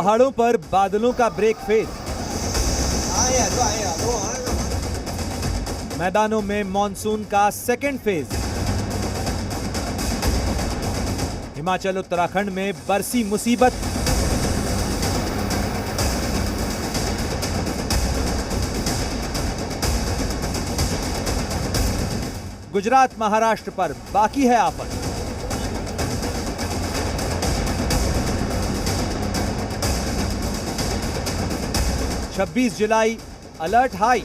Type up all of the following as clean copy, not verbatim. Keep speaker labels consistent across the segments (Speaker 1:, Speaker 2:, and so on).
Speaker 1: पहाड़ों पर बादलों का ब्रेक फेल। मैदानों में मॉनसून का सेकेंड फेज। हिमाचल उत्तराखंड में बरसी मुसीबत। गुजरात महाराष्ट्र पर बाकी है आफत। छब्बीस जुलाई अलर्ट हाई।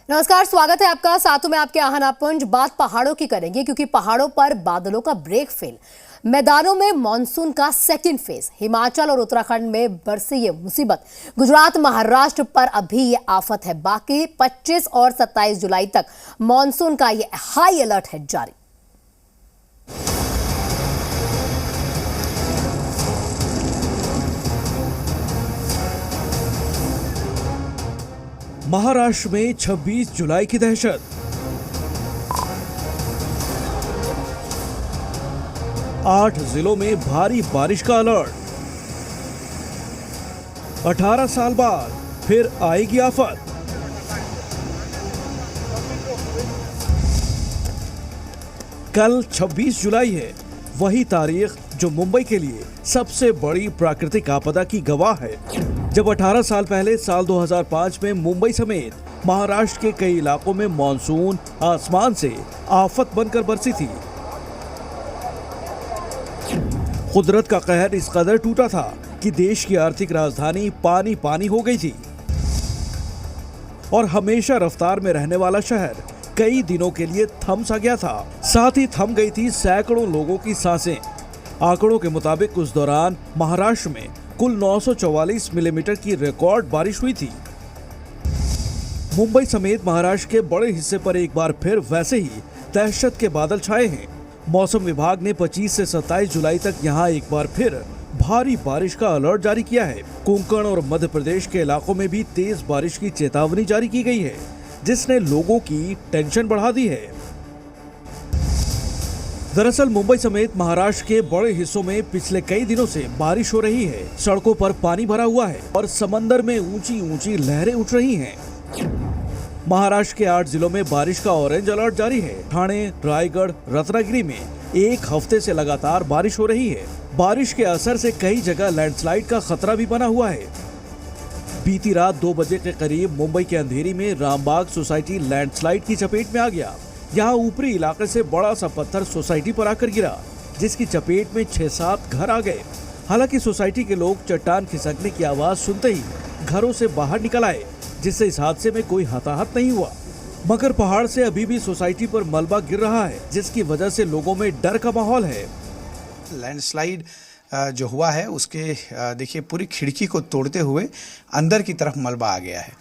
Speaker 2: नमस्कार, स्वागत है आपका। साथों में आपके आहनापुंज। बात पहाड़ों की करेंगे क्योंकि पहाड़ों पर बादलों का ब्रेक फेल। मैदानों में मॉनसून का सेकेंड फेज। हिमाचल और उत्तराखंड में बरसी ये मुसीबत। गुजरात महाराष्ट्र पर अभी ये आफत है। बाकी 25 और 27 जुलाई तक मॉनसून का ये हाई अलर्ट है जारी।
Speaker 3: महाराष्ट्र में 26 जुलाई की दहशत। आठ जिलों में भारी बारिश का अलर्ट। 18 साल बाद फिर आएगी आफत। कल 26 जुलाई है, वही तारीख जो मुंबई के लिए सबसे बड़ी प्राकृतिक आपदा की गवाह है। जब 18 साल पहले साल 2005 में मुंबई समेत महाराष्ट्र के कई इलाकों में मॉनसून आसमान से आफत बनकर बरसी थी। कुदरत का कहर इस कदर टूटा था कि देश की आर्थिक राजधानी पानी पानी हो गई थी और हमेशा रफ्तार में रहने वाला शहर कई दिनों के लिए थम सा गया था। साथ ही थम गई थी सैकड़ों लोगों की सांसें। आंकड़ों के मुताबिक उस दौरान महाराष्ट्र में कुल 944 मिलीमीटर की रिकॉर्ड बारिश हुई थी। मुंबई समेत महाराष्ट्र के बड़े हिस्से पर एक बार फिर वैसे ही दहशत के बादल छाए हैं। मौसम विभाग ने 25 से 27 जुलाई तक यहां एक बार फिर भारी बारिश का अलर्ट जारी किया है। कोंकण और मध्य प्रदेश के इलाकों में भी तेज बारिश की चेतावनी जारी की गई है, जिसने लोगों की टेंशन बढ़ा दी है। दरअसल मुंबई समेत महाराष्ट्र के बड़े हिस्सों में पिछले कई दिनों से बारिश हो रही है। सड़कों पर पानी भरा हुआ है और समंदर में ऊंची ऊंची लहरें उठ रही हैं। महाराष्ट्र के 8 जिलों में बारिश का ऑरेंज अलर्ट जारी है। ठाणे, रायगढ़, रत्नागिरी में एक हफ्ते से लगातार बारिश हो रही है। बारिश के असर से कई जगह लैंडस्लाइड का खतरा भी बना हुआ है। बीती रात 2 बजे के करीब मुंबई के अंधेरी में रामबाग सोसाइटी लैंडस्लाइड की चपेट में आ गया। यहाँ ऊपरी इलाके से बड़ा सा पत्थर सोसाइटी पर आकर गिरा, जिसकी चपेट में 6-7 घर आ गए। हालांकि सोसाइटी के लोग चट्टान खिसकने की आवाज सुनते ही घरों से बाहर निकल आए, जिससे इस हादसे में कोई हताहत नहीं हुआ। मगर पहाड़ से अभी भी सोसाइटी पर मलबा गिर रहा है, जिसकी वजह से लोगों में डर का माहौल है।
Speaker 4: लैंडस्लाइड जो हुआ है उसके देखिए पूरी खिड़की को तोड़ते हुए अंदर की तरफ मलबा आ गया है।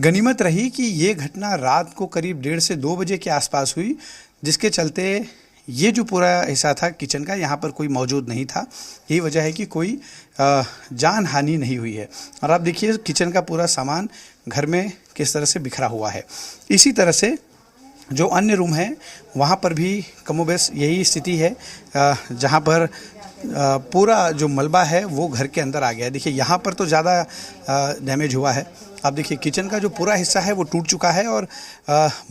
Speaker 4: गनीमत रही कि ये घटना रात को करीब 1:30 से 2 बजे के आसपास हुई, जिसके चलते ये जो पूरा हिस्सा था किचन का, यहाँ पर कोई मौजूद नहीं था। यही वजह है कि कोई जान हानि नहीं हुई है। और आप देखिए किचन का पूरा सामान घर में किस तरह से बिखरा हुआ है। इसी तरह से जो अन्य रूम है वहाँ पर भी कमोबेश यही स्थिति है, जहाँ पर पूरा जो मलबा है वो घर के अंदर आ गया है। देखिए यहाँ पर तो ज़्यादा डैमेज हुआ है। आप देखिए किचन का जो पूरा हिस्सा है वो टूट चुका है और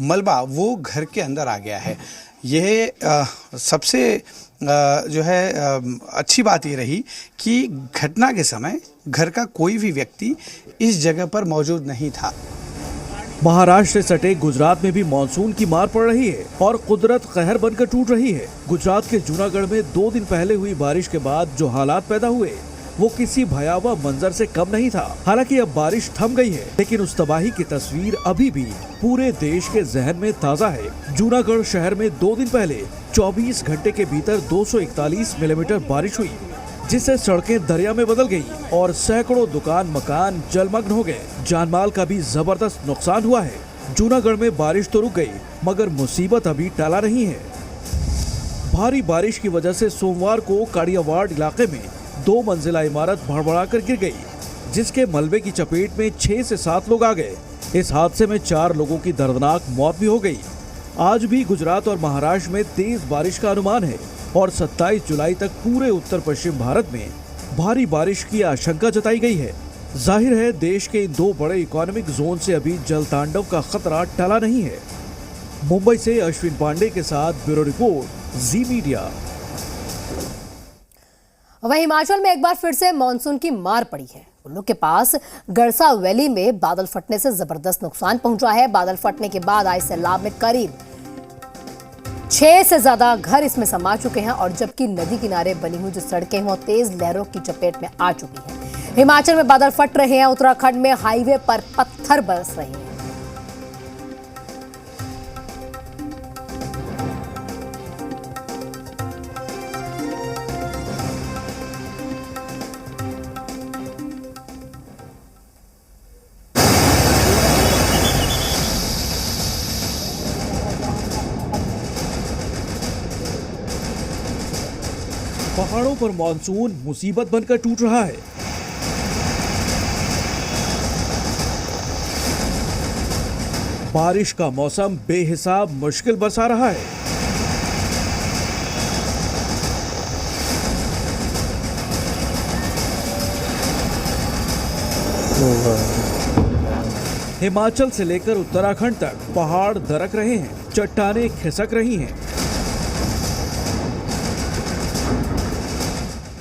Speaker 4: मलबा वो घर के अंदर आ गया है। ये सबसे जो है अच्छी बात ये रही कि घटना के समय घर का कोई भी व्यक्ति इस जगह पर मौजूद नहीं था।
Speaker 3: महाराष्ट्र से सटे गुजरात में भी मानसून की मार पड़ रही है और कुदरत कहर बनकर टूट रही है। गुजरात के जूनागढ़ में 2 दिन पहले हुई बारिश के बाद जो हालात पैदा हुए वो किसी भयावह मंजर से कम नहीं था। हालांकि अब बारिश थम गई है, लेकिन उस तबाही की तस्वीर अभी भी पूरे देश के जहन में ताज़ा है। जूनागढ़ शहर में 2 दिन पहले 24 घंटे के भीतर 241 मिलीमीटर बारिश हुई, जिससे सड़कें दरिया में बदल गई और सैकड़ों दुकान मकान जलमग्न हो गए। जानमाल का भी जबरदस्त नुकसान हुआ है। जूनागढ़ में बारिश तो रुक गई, मगर मुसीबत अभी टला नहीं है। भारी बारिश की वजह से सोमवार को काड़ियावाड़ इलाके में 2 मंजिला इमारत भड़बड़ाकर गिर गई, जिसके मलबे की चपेट में 6 से 7 लोग आ गए। इस हादसे में 4 लोगों की दर्दनाक मौत भी हो गई। आज भी गुजरात और महाराष्ट्र में तेज बारिश का अनुमान है और 27 जुलाई तक पूरे उत्तर पश्चिम भारत में भारी बारिश की आशंका जताई गई है। जाहिर है देश के इन दो बड़े इकोनॉमिक जोन से अभी जल तांडव का खतरा टला नहीं है। मुंबई से अश्विन पांडे के साथ ब्यूरो रिपोर्ट, जी मीडिया।
Speaker 2: वहीं हिमाचल में एक बार फिर से मानसून की मार पड़ी है। कुल्लू के पास गड़सा वैली में बादल फटने से जबरदस्त नुकसान पहुंचा है। बादल फटने के बाद आए सैलाब में करीब 6 से ज्यादा घर इसमें समा चुके हैं और जबकि नदी किनारे बनी हुई जो सड़कें हैं वो तेज लहरों की चपेट में आ चुकी हैं। हिमाचल में बादल फट रहे हैं। उत्तराखंड में हाईवे पर पत्थर बरस रहे हैं।
Speaker 3: पहाड़ों पर मानसून मुसीबत बनकर टूट रहा है। बारिश का मौसम बेहिसाब मुश्किल बरसा रहा है। हिमाचल से लेकर उत्तराखंड तक पहाड़ दरक रहे हैं, चट्टानें खिसक रही हैं।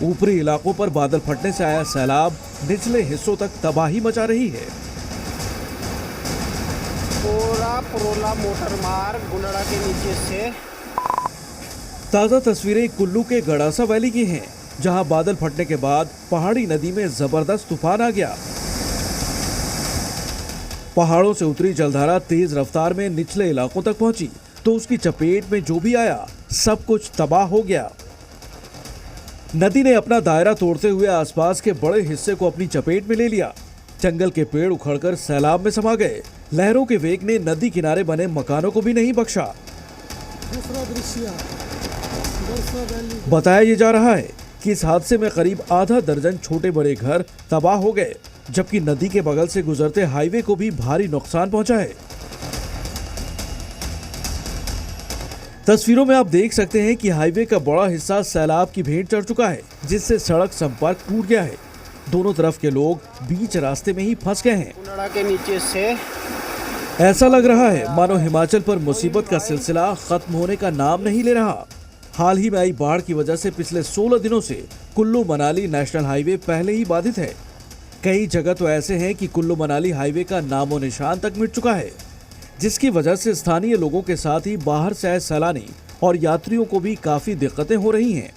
Speaker 3: ऊपरी इलाकों पर बादल फटने से आया सैलाब निचले हिस्सों तक तबाही मचा रही है।
Speaker 5: पुरोला मोटर मार्ग गुंडड़ा के नीचे से
Speaker 3: ताजा तस्वीरें कुल्लू के गड़ासा वैली की हैं, जहां बादल फटने के बाद पहाड़ी नदी में जबरदस्त तूफान आ गया। पहाड़ों से उतरी जलधारा तेज रफ्तार में निचले इलाकों तक पहुंची तो उसकी चपेट में जो भी आया सब कुछ तबाह हो गया। नदी ने अपना दायरा तोड़ते हुए आसपास के बड़े हिस्से को अपनी चपेट में ले लिया। जंगल के पेड़ उखड़कर सैलाब में समा गए। लहरों के वेग ने नदी किनारे बने मकानों को भी नहीं बख्शा। बताया ये जा रहा है कि इस हादसे में करीब आधा दर्जन छोटे बड़े घर तबाह हो गए, जबकि नदी के बगल से गुजरते हाईवे को भी भारी नुकसान पहुंचा है। तस्वीरों में आप देख सकते हैं कि हाईवे का बड़ा हिस्सा सैलाब की भेंट चढ़ चुका है, जिससे सड़क संपर्क टूट गया है। दोनों तरफ के लोग बीच रास्ते में ही फंस गए हैं।
Speaker 5: गुंडड़ा के नीचे से
Speaker 3: ऐसा लग रहा है मानो हिमाचल पर मुसीबत का सिलसिला खत्म होने का नाम नहीं ले रहा। हाल ही में आई बाढ़ की वजह से पिछले 16 दिनों से कुल्लू मनाली नेशनल हाईवे पहले ही बाधित है। कई जगह तो ऐसे हैं कि कुल्लू मनाली हाईवे का नामो निशान तक मिट चुका है, जिसकी वजह से स्थानीय लोगों के साथ ही बाहर से आए सैलानी और यात्रियों को भी काफी दिक्कतें हो रही हैं।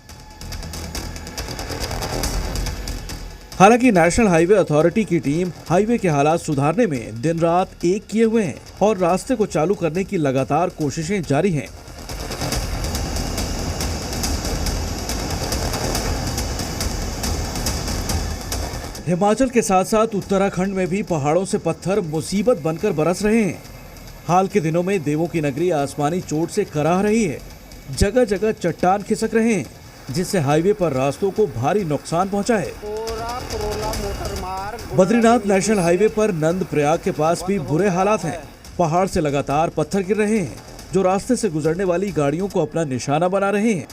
Speaker 3: हालांकि नेशनल हाईवे अथॉरिटी की टीम हाईवे के हालात सुधारने में दिन रात एक किए हुए हैं और रास्ते को चालू करने की लगातार कोशिशें जारी हैं। हिमाचल के साथ साथ उत्तराखंड में भी पहाड़ों से पत्थर मुसीबत बनकर बरस रहे हैं। हाल के दिनों में देवों की नगरी आसमानी चोट से कराह रही है। जगह जगह चट्टान खिसक रहे हैं, जिससे हाईवे पर रास्तों को भारी नुकसान पहुंचा है।
Speaker 5: पुरोला मोटर मार्ग
Speaker 3: बद्रीनाथ नेशनल हाईवे पर नंद प्रयाग के पास भी बुरे हालात हैं। पहाड़ से लगातार पत्थर गिर रहे हैं, जो रास्ते से गुजरने वाली गाड़ियों को अपना निशाना बना रहे हैं।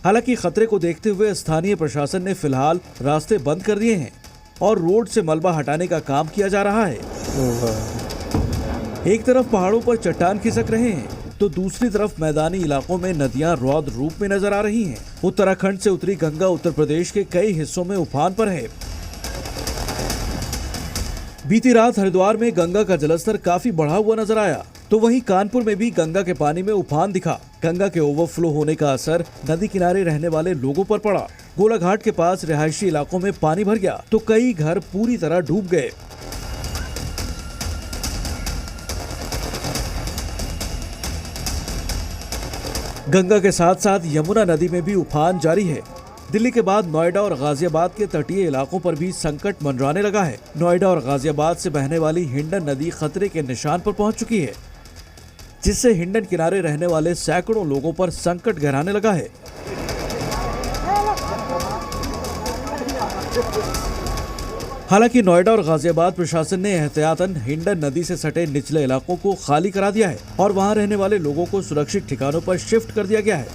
Speaker 3: हालांकि खतरे को देखते हुए स्थानीय प्रशासन ने फिलहाल रास्ते बंद कर दिए हैं और रोड से मलबा हटाने का काम किया जा रहा है। एक तरफ पहाड़ों पर चट्टान खिसक रहे हैं तो दूसरी तरफ मैदानी इलाकों में नदियां रौद्र रूप में नजर आ रही हैं। उत्तराखंड से उतरी गंगा उत्तर प्रदेश के कई हिस्सों में उफान पर है। बीती रात हरिद्वार में गंगा का जलस्तर काफी बढ़ा हुआ नजर आया, तो वहीं कानपुर में भी गंगा के पानी में उफान दिखा। गंगा के ओवरफ्लो होने का असर नदी किनारे रहने वाले लोगों पर पड़ा। गोलाघाट के पास रिहायशी इलाकों में पानी भर गया तो कई घर पूरी तरह डूब गए। गंगा के साथ साथ यमुना नदी में भी उफान जारी है। दिल्ली के बाद नोएडा और गाजियाबाद के तटीय इलाकों पर भी संकट मंडराने लगा है। नोएडा और गाजियाबाद से बहने वाली हिंडन नदी खतरे के निशान पर पहुंच चुकी है, जिससे हिंडन किनारे रहने वाले सैकड़ों लोगों पर संकट गहराने लगा है। हालांकि नोएडा और गाजियाबाद प्रशासन ने एहतियातन हिंडन नदी से सटे निचले इलाकों को खाली करा दिया है और वहां रहने वाले लोगों को सुरक्षित ठिकानों पर शिफ्ट कर दिया गया है।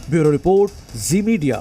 Speaker 3: ब्यूरो रिपोर्ट, जी मीडिया।